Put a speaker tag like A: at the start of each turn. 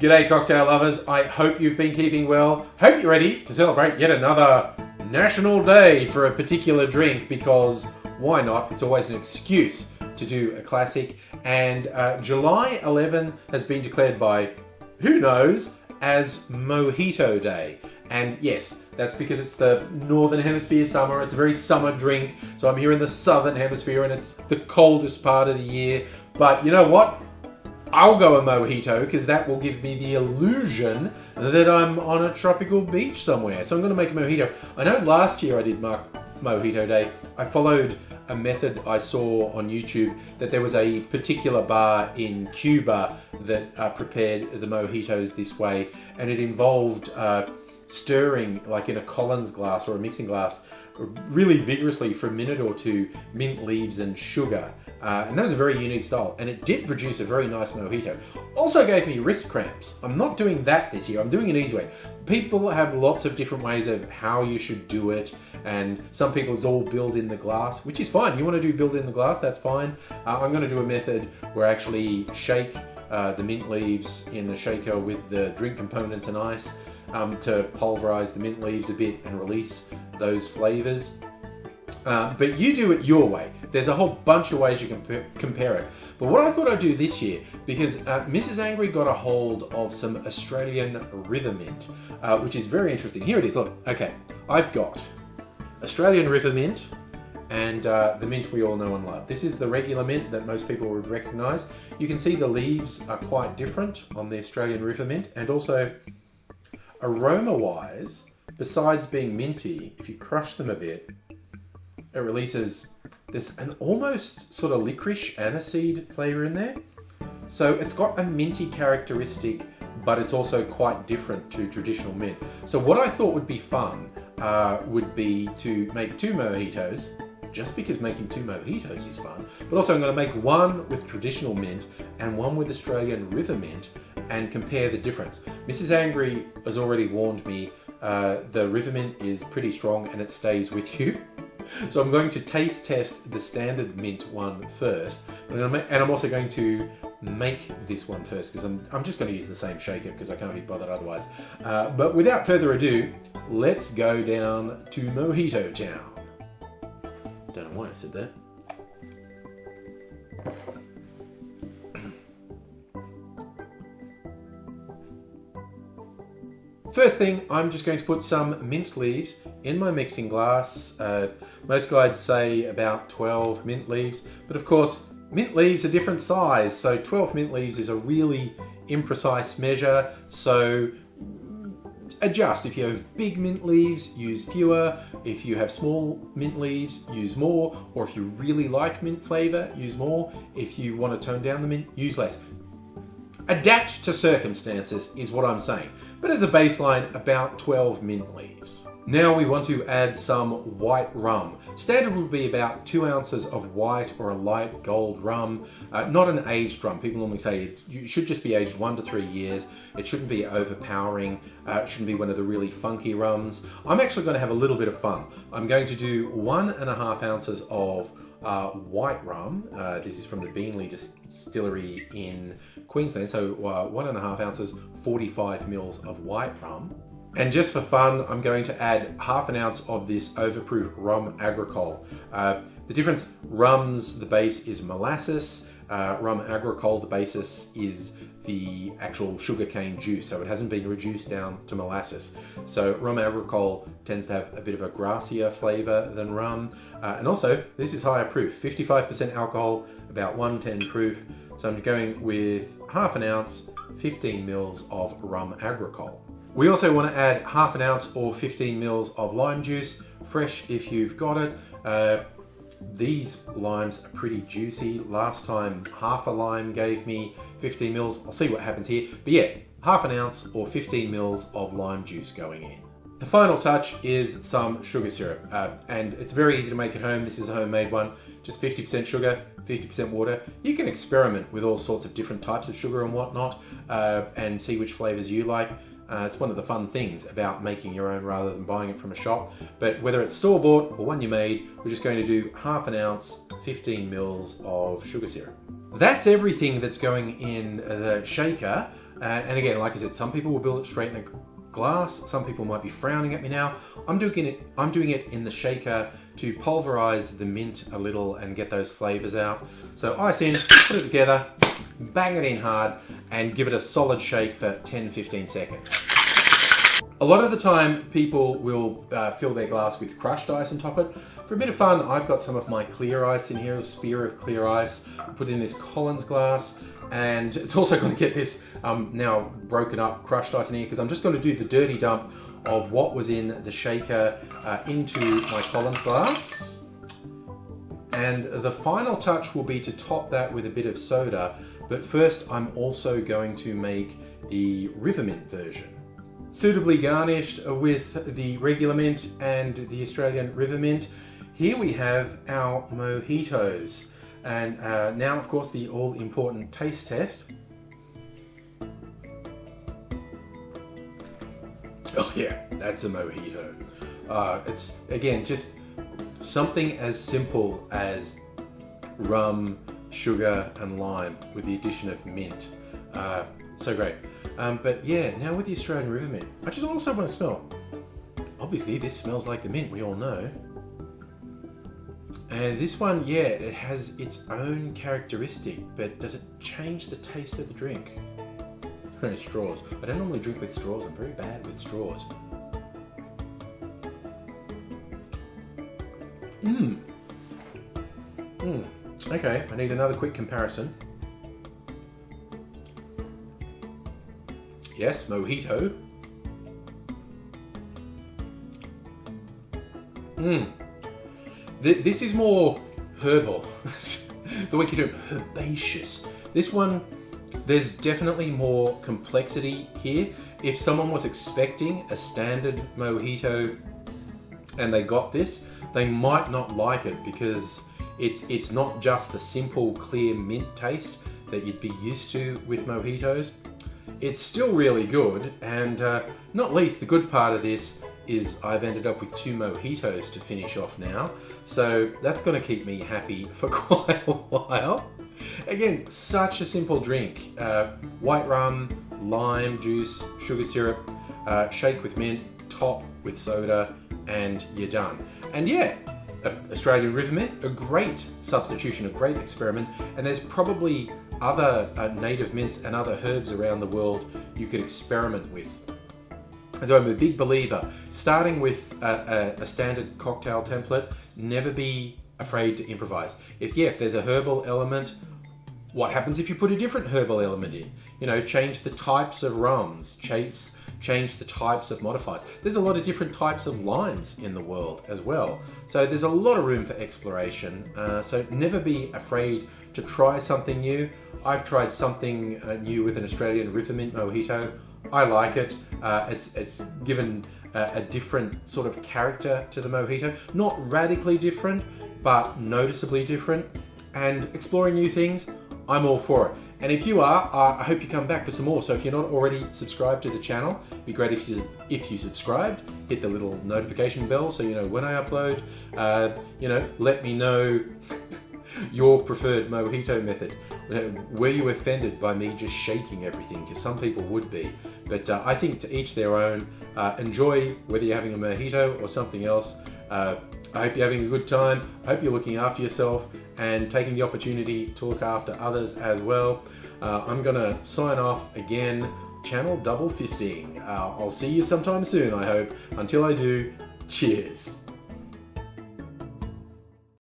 A: G'day cocktail lovers, I hope you've been keeping well. Hope you're ready to celebrate yet another national day for a particular drink, because why not? It's always an excuse to do a classic. And July 11 has been declared by, who knows, as Mojito Day. And yes, that's because it's the Northern Hemisphere summer. It's a very summer drink. So I'm here in the Southern Hemisphere and it's the coldest part of the year. But you know what? I'll go a mojito because that will give me the illusion that I'm on a tropical beach somewhere. So I'm going to make a mojito. I know last year I did Mojito Day. I followed a method I saw on YouTube that there was a particular bar in Cuba that prepared the mojitos this way, and it involved stirring, like in a Collins glass or a mixing glass, really vigorously for a minute or two, mint leaves and sugar. And that was a very unique style, and it did produce a very nice mojito. Also gave me wrist cramps. I'm not doing that this year. I'm doing an easy way. People have lots of different ways of how you should do it, and some people it's all build in the glass, which is fine. You want to do build in the glass, that's fine. I'm going to do a method where I actually shake the mint leaves in the shaker with the drink components and ice to pulverize the mint leaves a bit and release those flavors. But you do it your way. There's a whole bunch of ways you can compare it. But what I thought I'd do this year, because Mrs. Angry got a hold of some Australian River Mint, which is very interesting. Here it is, look. Okay, I've got Australian River Mint and the mint we all know and love. This is the regular mint that most people would recognise. You can see the leaves are quite different on the Australian River Mint, and also aroma-wise, besides being minty, if you crush them a bit, it releases this an almost sort of licorice aniseed flavour in there. So it's got a minty characteristic, but it's also quite different to traditional mint. So what I thought would be fun would be to make two mojitos, just because making two mojitos is fun, but also I'm going to make one with traditional mint and one with Australian River Mint and compare the difference. Mrs. Angry has already warned me the River Mint is pretty strong and it stays with you. So I'm going to taste test the standard mint one first, and I'm also going to make this one first, because I'm just going to use the same shaker because I can't be bothered otherwise. But without further ado, let's go down to Mojito Town. Don't know why I said that. First thing, I'm just going to put some mint leaves in my mixing glass. Most guides say about 12 mint leaves, but of course, mint leaves are different size, so 12 mint leaves is a really imprecise measure, so adjust. If you have big mint leaves, use fewer. If you have small mint leaves, use more. Or if you really like mint flavour, use more. If you want to tone down the mint, use less. Adapt to circumstances is what I'm saying, but as a baseline, about 12 mint leaves. Now we want to add some white rum. Standard would be about 2 ounces of white or a light gold rum, not an aged rum. People normally say it should just be aged 1 to 3 years. It shouldn't be overpowering. It shouldn't be one of the really funky rums. I'm actually going to have a little bit of fun. I'm going to do 1.5 ounces of white rum. This is from the Beanley Distillery in Queensland. So 1.5 ounces, 45 mils of white rum. And just for fun, I'm going to add 1/2 ounce of this overproof rum agricole. The difference, rum's the base is molasses. Rum agricole, the basis is the actual sugarcane juice, so it hasn't been reduced down to molasses. So rum agricole tends to have a bit of a grassier flavour than rum. And also, this is higher proof, 55% alcohol, about 110 proof. So I'm going with 1/2 ounce, 15 mils of rum agricole. We also want to add 1/2 ounce or 15 mils of lime juice, fresh if you've got it. These limes are pretty juicy. Last time, half a lime gave me 15 mils. I'll see what happens here. But yeah, 1/2 ounce or 15 mils of lime juice going in. The final touch is some sugar syrup, and it's very easy to make at home. This is a homemade one, just 50% sugar, 50% water. You can experiment with all sorts of different types of sugar and whatnot, and see which flavors you like. It's one of the fun things about making your own rather than buying it from a shop. But whether it's store-bought or one you made, we're just going to do 1/2 ounce, 15 mils of sugar syrup. That's everything that's going in the shaker. And again, like I said, some people will build it straight in a glass. Some people might be frowning at me now. I'm doing it in the shaker to pulverize the mint a little and get those flavors out. So ice in, put it together, bang it in hard, and give it a solid shake for 10-15 seconds. A lot of the time, people will fill their glass with crushed ice and top it. For a bit of fun, I've got some of my clear ice in here, a spear of clear ice, put in this Collins glass, and it's also going to get this now broken up crushed ice in here, because I'm just going to do the dirty dump of what was in the shaker into my Collins glass. And the final touch will be to top that with a bit of soda, but first I'm also going to make the river mint version. Suitably garnished with the regular mint and the Australian river mint, here we have our mojitos. And now, of course, the all-important taste test. Oh yeah, that's a mojito. It's, again, just something as simple as rum, sugar, and lime with the addition of mint. So great. But yeah, now with the Australian river mint, I just also want to smell. Obviously, this smells like the mint, we all know. And this one, yeah, it has its own characteristic, but does it change the taste of the drink? Straws. I don't normally drink with straws, I'm very bad with straws. Okay, I need another quick comparison. Yes, mojito. This is more herbal. The way you do herbaceous. This one, there's definitely more complexity here. If someone was expecting a standard mojito and they got this, they might not like it, because it's not just the simple clear mint taste that you'd be used to with mojitos. It's still really good, and not least the good part of this is I've ended up with 2 mojitos to finish off now, so that's going to keep me happy for quite a while. Again, such a simple drink. White rum, lime juice, sugar syrup, shake with mint, top with soda, and you're done. And yeah, Australian river mint, a great substitution, a great experiment, and there's probably other native mints and other herbs around the world you could experiment with. So I'm a big believer, starting with a standard cocktail template, never be afraid to improvise. If there's a herbal element, what happens if you put a different herbal element in? You know, change the types of rums, change the types of modifiers. There's a lot of different types of limes in the world as well. So there's a lot of room for exploration. So never be afraid to try something new. I've tried something new with an Australian river mint mojito. I like it. It's given a different sort of character to the mojito. Not radically different, but noticeably different. And exploring new things, I'm all for it. And if you are, I hope you come back for some more. So if you're not already subscribed to the channel, it'd be great if you subscribed, hit the little notification bell so you know when I upload. Let me know your preferred mojito method. Were you offended by me just shaking everything? Because some people would be. But I think to each their own. Enjoy whether you're having a mojito or something else. I hope you're having a good time. I hope you're looking after yourself and taking the opportunity to look after others as well. I'm gonna sign off again, channel double fisting. I'll see you sometime soon, I hope. Until I do, cheers.